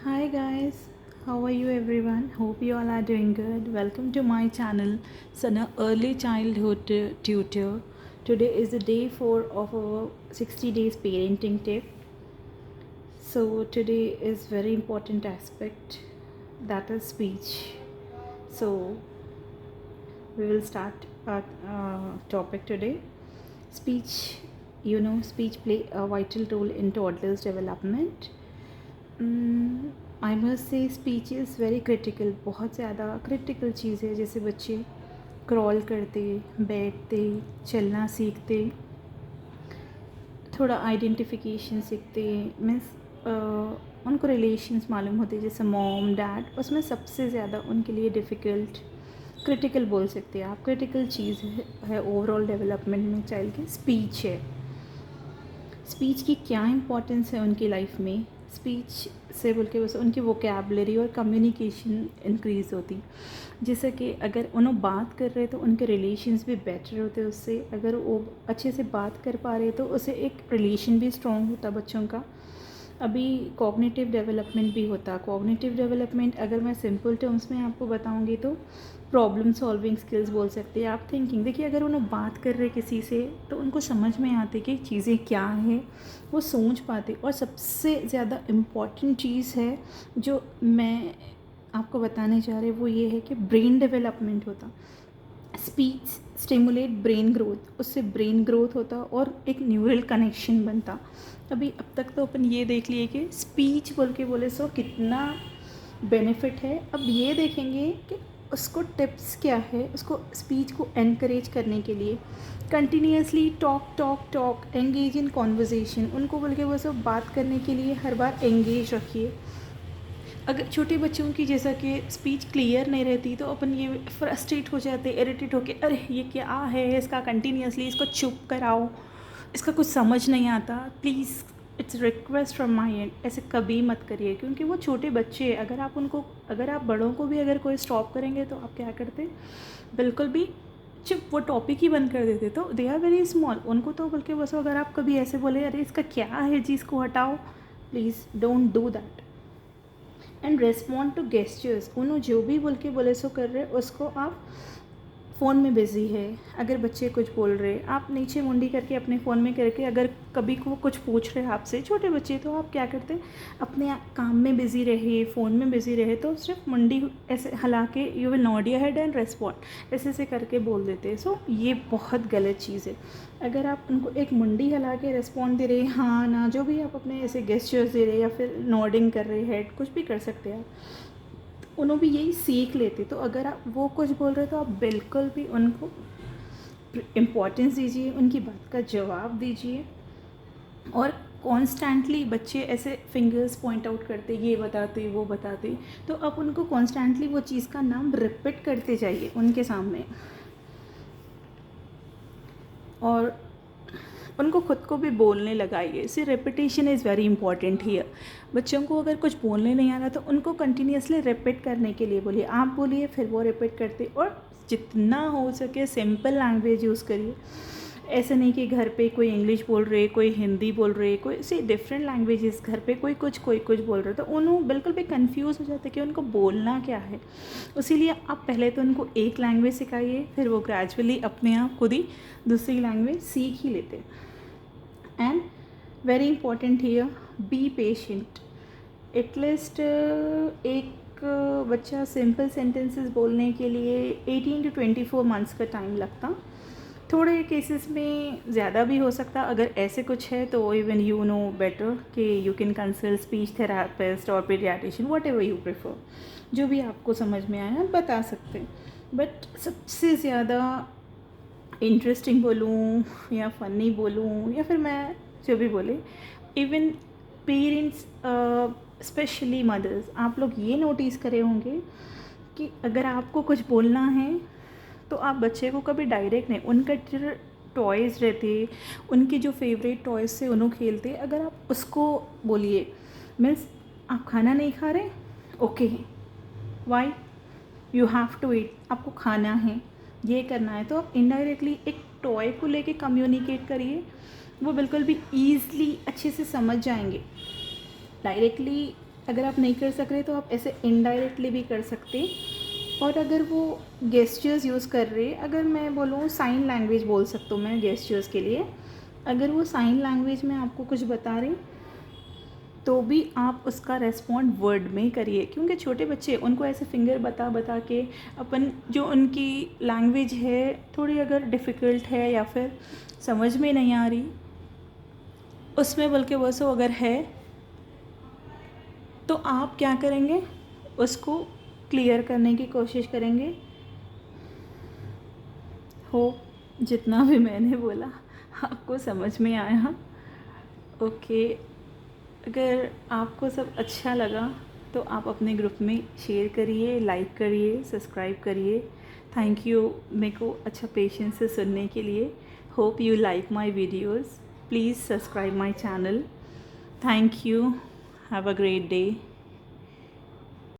Hi guys, how are you everyone? Hope you all are doing good. Welcome to my channel, Sana Early Childhood Tutor. Today is the day 4 of our 60 days parenting tip. So today is very important aspect, that is speech. So we will start our topic today. Speech, speech play a vital role in toddlers development. I must say speech is very critical, बहुत ज़्यादा critical चीज़ है। जैसे बच्चे crawl करते, बैठते, चलना सीखते, थोड़ा आइडेंटिफिकेशन सीखते, मीन्स उनको रिलेशंस मालूम होते जैसे मॉम डैड, उसमें सबसे ज़्यादा उनके लिए डिफ़िकल्ट क्रिटिकल बोल सकते हैं आप, क्रिटिकल चीज़ है ओवरऑल डेवलपमेंट में चाइल्ड की स्पीच है। स्पीच की क्या इम्पोर्टेंस है उनकी लाइफ में, स्पीच से बोल के बस उनकी वोकेबलरी और कम्युनिकेशन इंक्रीज़ होती। जैसे कि अगर उन्होंने बात कर रहे तो उनके रिलेशंस भी बेटर होते उससे, अगर वो अच्छे से बात कर पा रहे तो उससे एक रिलेशन भी स्ट्रॉन्ग होता बच्चों का। अभी कॉग्निटिव डेवलपमेंट भी होता। कॉग्निटिव डेवलपमेंट अगर मैं सिंपल टर्म्स में आपको बताऊंगी तो प्रॉब्लम सॉल्विंग स्किल्स बोल सकते हैं आप। थिंकिंग, देखिए अगर उन्हें बात कर रहे किसी से तो उनको समझ में आती कि चीज़ें क्या है, वो सोच पाते। और सबसे ज़्यादा इम्पॉर्टेंट चीज़ है जो मैं आपको बताने जा रही वो ये है कि ब्रेन डेवलपमेंट होता। स्पीच स्टिमुलेट ब्रेन ग्रोथ, उससे ब्रेन ग्रोथ होता और एक न्यूरल कनेक्शन बनता। अभी अब तक तो अपन ये देख लिए कि स्पीच बोल के बोले सो कितना बेनिफिट है। अब ये देखेंगे कि उसको टिप्स क्या है, उसको स्पीच को एनकरेज करने के लिए continuously talk talk talk, engage in conversation. उनको बोल के वो सब बात करने के लिए हर बार एंगेज रखिए। अगर छोटे बच्चों की जैसा कि स्पीच क्लियर नहीं रहती तो अपन ये फ्रस्ट्रेट हो जाते, इरिटेट होके अरे ये क्या है इसका, कंटिन्यूसली इसको चुप कराओ, इसका कुछ समझ नहीं आता, please it's request from my and. ऐसे कभी मत करिए क्योंकि वो छोटे बच्चे, अगर आप बड़ों को भी अगर कोई स्टॉप करेंगे तो आप क्या करते, बिल्कुल भी चुप, वो टॉपिक ही बंद कर देते। तो दे आर वेरी स्मॉल, उनको तो बल्कि बस अगर आप कभी ऐसे बोले अरे इसका क्या है जी, इसको हटाओ, please don't do that. And respond to gestures, उन्होंने जो भी बोल के बोले सो कर रहे उसको आप फ़ोन में बिज़ी है, अगर बच्चे कुछ बोल रहे आप नीचे मुंडी करके अपने फ़ोन में करके, अगर कभी को कुछ पूछ रहे आपसे छोटे बच्चे तो आप क्या करते, अपने काम में बिज़ी रहे, फ़ोन में बिज़ी रहे तो सिर्फ मुंडी ऐसे हिला के you will nod your head and respond, ऐसे ऐसे करके बोल देते हैं। सो ये बहुत गलत चीज़ है। अगर आप उनको एक मुंडी हिला के रेस्पॉन्ड दे रहे, हाँ ना, जो भी आप अपने ऐसे गेस्चर्स दे रहे या फिर नॉडिंग कर रहे, हेड कुछ भी कर सकते हैं आप, उन्होंने भी यही सीख लेते। तो अगर आप वो कुछ बोल रहे तो आप बिल्कुल भी उनको इम्पोर्टेंस दीजिए, उनकी बात का जवाब दीजिए। और कॉन्स्टेंटली बच्चे ऐसे फिंगर्स पॉइंट आउट करते, ये बताते वो बताते, तो आप उनको कॉन्स्टेंटली वो चीज़ का नाम रिपीट करते जाइए उनके सामने। और उनको खुद को भी बोलने लगाइए। See repetition is very important here. बच्चों को अगर कुछ बोलने नहीं आ रहा तो उनको कंटिन्यूसली रिपीट करने के लिए बोलिए, आप बोलिए फिर वो रिपीट करते। और जितना हो सके सिंपल लैंग्वेज यूज़ करिए। ऐसे नहीं कि घर पे कोई इंग्लिश बोल रहे, कोई हिंदी बोल रहे, कोई सी डिफरेंट लैंग्वेजेस, घर पे कोई कुछ बोल रहे, तो उन्होंने बिल्कुल भी कंफ्यूज हो जाते कि उनको बोलना क्या है। इसीलिए आप पहले तो उनको एक लैंग्वेज सिखाइए, फिर वो ग्रेजुअली अपने आप खुद ही दूसरी लैंग्वेज सीख ही लेते। And very important here, be patient. At least एक बच्चा सिंपल सेंटेंसेस बोलने के लिए 18 to 24 मंथ्स का टाइम लगता। थोड़े केसेस में ज़्यादा भी हो सकता। अगर ऐसे कुछ है तो इवन यू नो बेटर कि you can consult speech therapist और paediatrician, whatever you prefer, जो भी आपको समझ में आया बता सकते हैं। बट सबसे ज़्यादा इंटरेस्टिंग बोलूँ या फ़नी बोलूँ या फिर मैं जो भी बोले, इवन पेरेंट्स स्पेशली मदर्स, आप लोग ये नोटिस करे होंगे कि अगर आपको कुछ बोलना है तो आप बच्चे को कभी डायरेक्ट नहीं, उनका जो टॉयज़ रहते, उनके जो फेवरेट टॉयज़ से उन्होंने खेलते, अगर आप उसको बोलिए मीन्स आप खाना नहीं खा रहे, okay why, you have to eat, आपको खाना है, ये करना है, तो आप इनडायरेक्टली एक टॉय को लेके कम्युनिकेट करिए। वो बिल्कुल भी ईज़ली अच्छे से समझ जाएंगे। डायरेक्टली अगर आप नहीं कर सक रहे तो आप ऐसे इनडायरेक्टली भी कर सकते। और अगर वो गेस्चर्स यूज़ कर रहे, अगर मैं बोलूँ साइन लैंग्वेज बोल सकता हूँ मैं गेस्चर्स के लिए, अगर वो साइन लैंग्वेज में आपको कुछ बता रहे तो भी आप उसका रेस्पॉन्ड वर्ड में करिए, क्योंकि छोटे बच्चे उनको ऐसे फिंगर बता बता के अपन जो उनकी लैंग्वेज है थोड़ी अगर डिफ़िकल्ट है या फिर समझ में नहीं आ रही उसमें, बल्कि वो सो अगर है तो आप क्या करेंगे, उसको क्लियर करने की कोशिश करेंगे। हो जितना भी मैंने बोला आपको समझ में आया। ओके, अगर आपको सब अच्छा लगा तो आप अपने ग्रुप में शेयर करिए, लाइक करिए, सब्सक्राइब करिए। थैंक यू मेरे को अच्छा पेशेंस से सुनने के लिए। Hope you like my videos, please subscribe my channel. Thank you, have a great day.